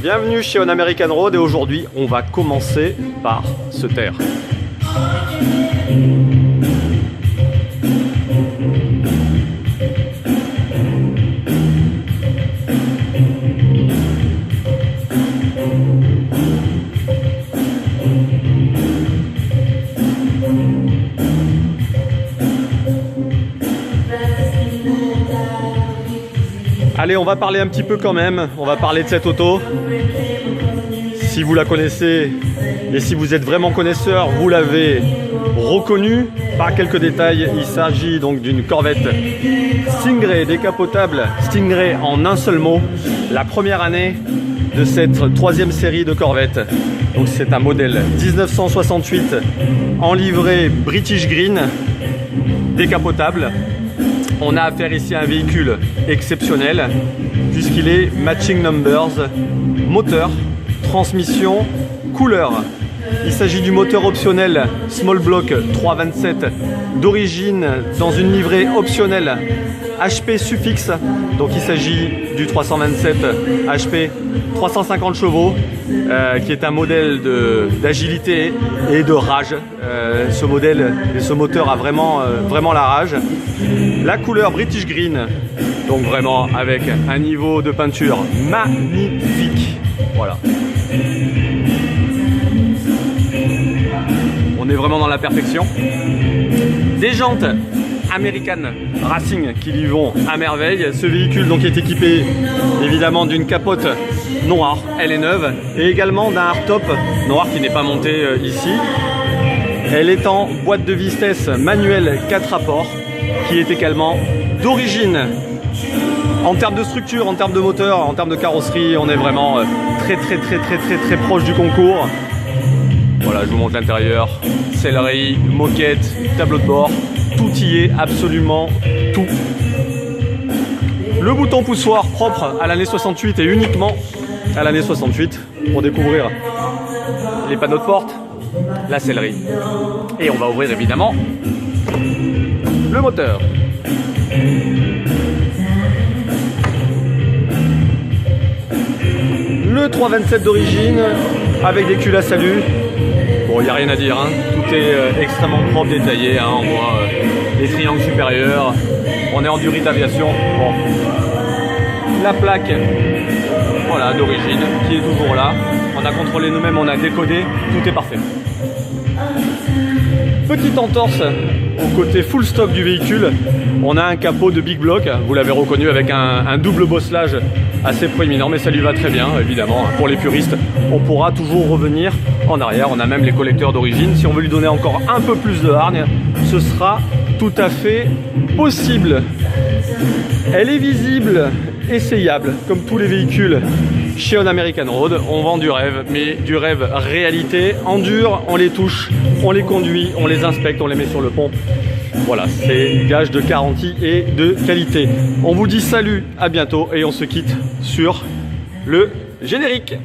Bienvenue chez On American Road et aujourd'hui on va commencer par se taire. Allez, on va parler un petit peu quand même, on va parler de cette auto. Si vous la connaissez et si vous êtes vraiment connaisseur, vous l'avez reconnue. Par quelques détails, il s'agit donc d'une Corvette Stingray décapotable, Stingray en un seul mot. La première année de cette troisième série de Corvette. Donc c'est un modèle 1968 en livrée British Green, décapotable. On a affaire ici à un véhicule exceptionnel puisqu'il est matching numbers, moteur, transmission, couleur. Il s'agit du moteur optionnel Small Block 327 d'origine dans une livrée optionnelle HP Suffix. Donc il s'agit du 327 HP 350 chevaux qui est un modèle d'agilité et de rage. Ce modèle et ce moteur a vraiment la rage. La couleur British Green, donc vraiment avec un niveau de peinture magnifique. Voilà. On est vraiment dans la perfection. Des jantes American Racing qui lui vont à merveille. Ce véhicule donc est équipé évidemment d'une capote noire, elle est neuve, et également d'un hardtop noir qui n'est pas monté ici. Elle est en boîte de vitesse manuelle 4 rapports qui est également d'origine. En termes de structure, en termes de moteur, en termes de carrosserie, on est vraiment très proche du concours. Voilà, je vous montre l'intérieur, sellerie, moquette, tableau de bord, tout y est, absolument tout. Le bouton poussoir propre à l'année 68 et uniquement à l'année 68 pour découvrir les panneaux de porte, la sellerie. Et on va ouvrir évidemment le moteur. Le 327 d'origine avec des culs à salut. Bon, il n'y a rien à dire, hein. Tout est extrêmement propre, détaillé, hein. On voit les triangles supérieurs, on est en Durit Aviation. Bon. La plaque, voilà, d'origine, qui est toujours là. On a contrôlé nous-mêmes, on a décodé, tout est parfait. Petite entorse au côté full stock du véhicule. On a un capot de Big Block, vous l'avez reconnu avec un double bosselage assez proéminent, mais ça lui va très bien, évidemment. Pour les puristes, on pourra toujours revenir en arrière. On a même les collecteurs d'origine. Si on veut lui donner encore un peu plus de hargne, ce sera tout à fait possible. Elle est visible, essayable, comme tous les véhicules chez On American Road. On vend du rêve, mais du rêve réalité. En dur, on les touche, on les conduit, on les inspecte, on les met sur le pont. Voilà, c'est gage de garantie et de qualité. On vous dit salut, à bientôt et on se quitte sur le générique.